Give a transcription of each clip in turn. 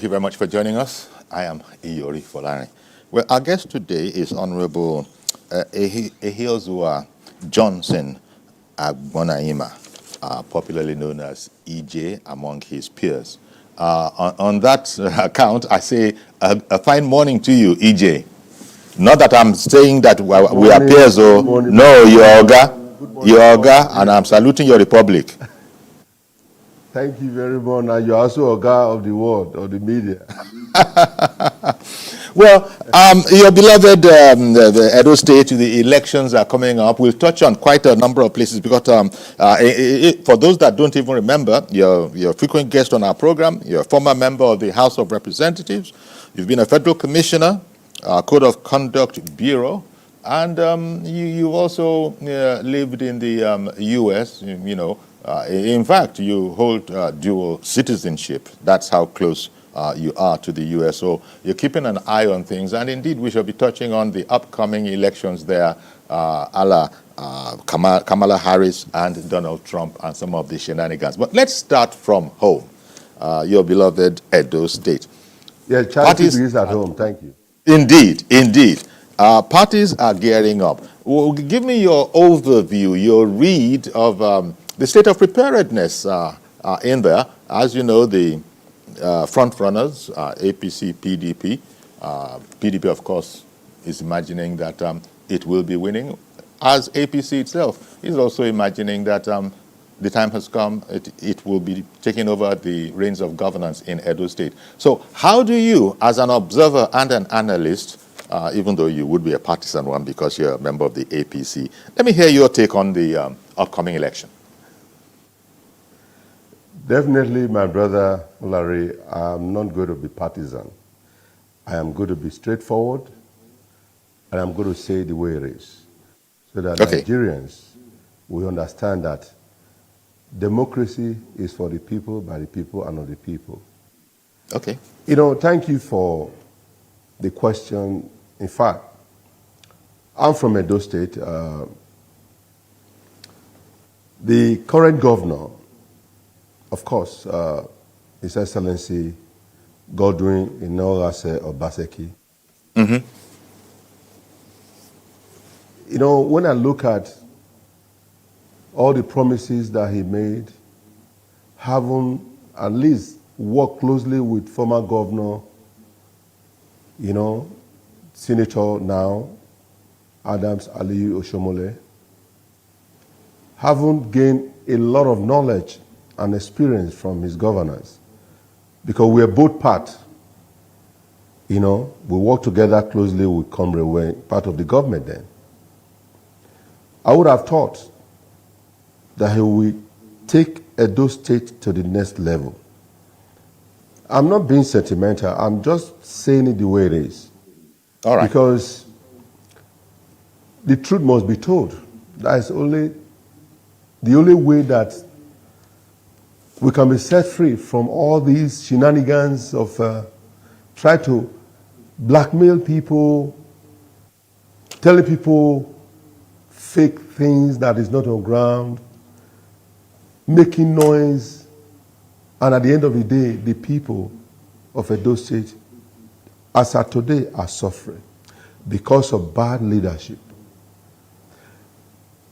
Thank you very much for joining us. I am Ehiozuwa. Well, our guest today is Honorable Ehiozuwa Johnson Agbonaima, popularly known as EJ among his peers. On that account, I say a fine morning to you, EJ. Not that I'm saying that we are peers, or no, you're Oga, and I'm saluting your republic. Thank you very much. And you're also Oga of the world, of the media. Well, your beloved the Edo State, the elections are coming up. We'll touch on quite a number of places because for those that don't even remember, you're a frequent guest on our program. You're a former member of the House of Representatives. You've been a federal commissioner, Code of Conduct Bureau, and you've also lived in the U.S., in fact, you hold dual citizenship. That's how close you are to the U.S. So you're keeping an eye on things. And indeed, we shall be touching on the upcoming elections there, a la Kamala Harris and Donald Trump and some of the shenanigans. But let's start from home, your beloved Edo State. Yeah, charity is at home. Thank you. Indeed. Parties are gearing up. Well, give me your overview, your read of the state of preparedness in there. As you know, the front runners, APC, PDP. PDP, of course, is imagining that it will be winning, as APC itself is also imagining that the time has come, it will be taking over the reins of governance in Edo State. So how do you, as an observer and an analyst, even though you would be a partisan one because you're a member of the APC, let me hear your take on the upcoming election. Definitely, my brother Larry, I'm not going to be partisan. I am going to be straightforward, and I'm going to say the way it is, so that Nigerians will understand that democracy is for the people, by the people, and of the people. Okay. Thank you for the question. In fact, I'm from Edo State. The current governor, of course, His Excellency Godwin Inoghase Obaseki. Mm-hmm. When I look at all the promises that he made, having at least worked closely with former governor, Senator now, Adams Aliyu Oshomole, having gained a lot of knowledge and experience from his governance, because we are both part. We work together closely with Comrade Wayne, part of the government then. I would have thought that he will take Edo State to the next level. I'm not being sentimental, I'm just saying it the way it is. All right. Because the truth must be told. That is the only way that we can be set free from all these shenanigans of try to blackmail people, telling people fake things that is not on ground, making noise, and at the end of the day, the people of Edo State, as of today, are suffering because of bad leadership.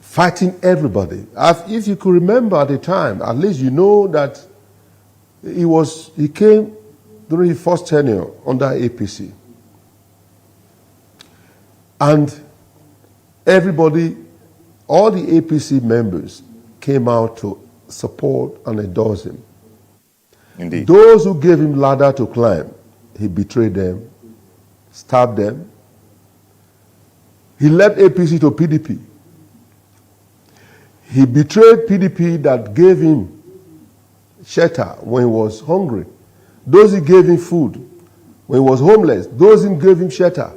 Fighting everybody. If you could remember at the time, at least you know that he came during his first tenure under APC. And everybody, all the APC members came out to support and endorse him. Indeed. Those who gave him ladder to climb, he betrayed them, stabbed them. He left APC to PDP. He betrayed PDP that gave him shelter when he was hungry. Those who gave him food when he was homeless, those who gave him shelter.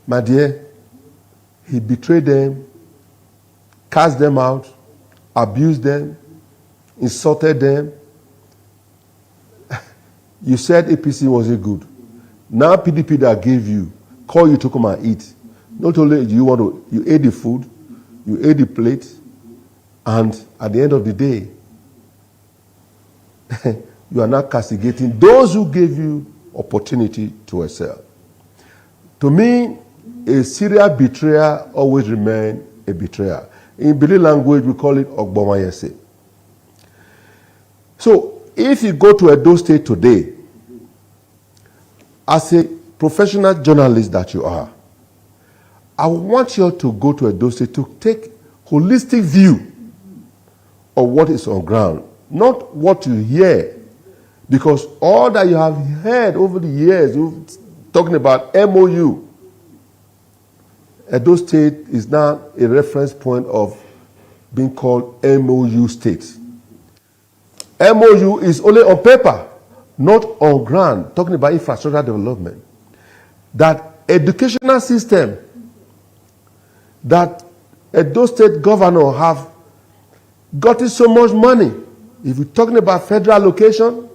My dear, he betrayed them, cast them out, abused them, insulted them. You said APC wasn't good. Now PDP that gave you, call you to come and eat. Not only do you ate the food, you ate the plate, and at the end of the day, you are not castigating those who gave you opportunity to excel. To me, a serial betrayer always remains a betrayer. In Bili language, we call it Ogbomayese. So, if you go to Edo State today, as a professional journalist that you are, I want you to go to Edo State to take holistic view of what is on ground, not what you hear. Because all that you have heard over the years, talking about MOU, Edo State is now a reference point of being called MOU state. MOU is only on paper, not on ground, talking about infrastructure development. That educational system that Edo State governor have gotten so much money. If you're talking about federal allocation,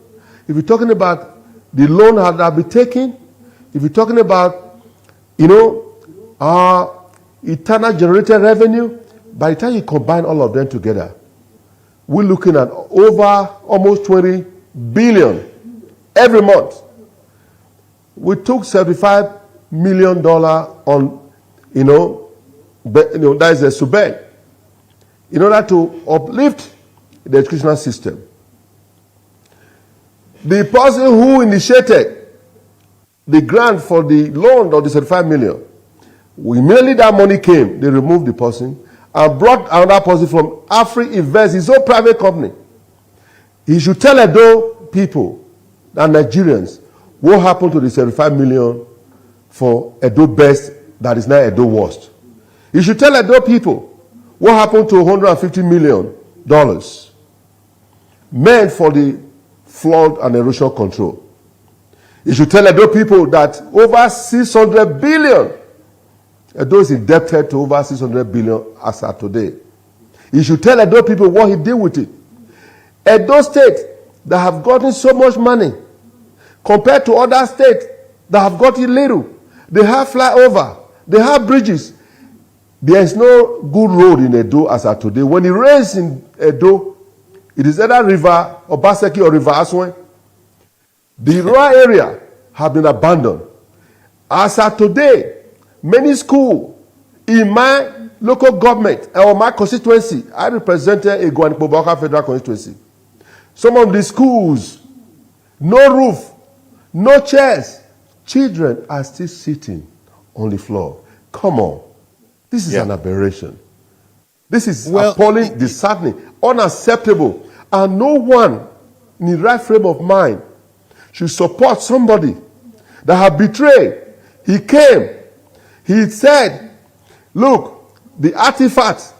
if you're talking about the loan that have been taken, if you're talking about, internal generated revenue, by the time you combine all of them together, we're looking at over almost 20 billion every month. We took $75 million on, that is a subed, in order to uplift the educational system. The person who initiated the grant for the loan of the 75 million, immediately that money came, they removed the person and brought another person from Afri Invest, his own private company. He should tell Edo people and Nigerians what happened to the 75 million for Edo Best that is now Edo Worst. He should tell Edo people what happened to $150 million meant for the flood and erosion control. He should tell Edo people that over 600 billion, Edo is indebted to over 600 billion as of today. He should tell Edo people what he did with it. Edo State that have gotten so much money compared to other states that have gotten little. They have flyover, they have bridges. There is no good road in Edo as of today. When it rains in Edo, it is either River Obaseki or River Aswan. The rural area have been abandoned. As of today, many schools in my local government or my constituency, I represented a Guanipoboka Federal Constituency. Some of the schools, no roof, no chairs. Children are still sitting on the floor. Come on. This is an aberration. This is appalling, disheartening, unacceptable. And no one in the right frame of mind should support somebody that have betrayed. He came. He said, look, the artifacts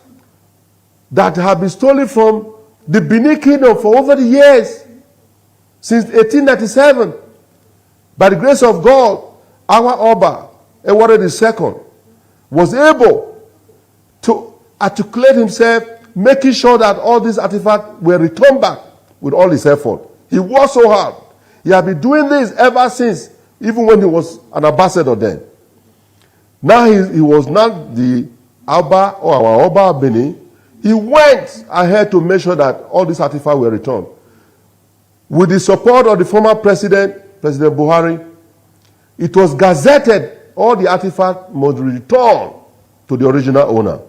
that have been stolen from the Benin Kingdom for over the years, since 1897, by the grace of God, our Oba, Eware II, was able to articulate himself, making sure that all these artifacts were returned back with all his effort. He worked so hard. He had been doing this ever since, even when he was an ambassador then. Now he was not the Alba or our Oba Benin. He went ahead to make sure that all these artifacts were returned. With the support of the former president, President Buhari, it was gazetted, all the artifacts must return to the original owner.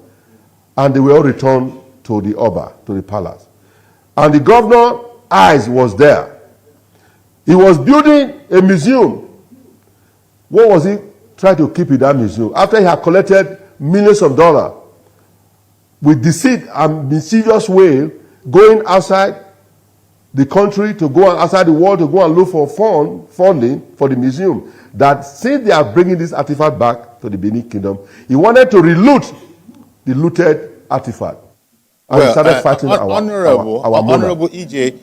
And they were all returned to the Oba, to the palace. And the governor's eyes was there. He was building a museum. What was he trying to keep in that museum? After he had collected millions of dollars with deceit and mischievous way, going outside the country to go outside the world to go and look for funding for the museum. That since they are bringing this artifact back to the Benin Kingdom, he wanted to reloot the looted artifact. And he started fighting our Honorable EJ,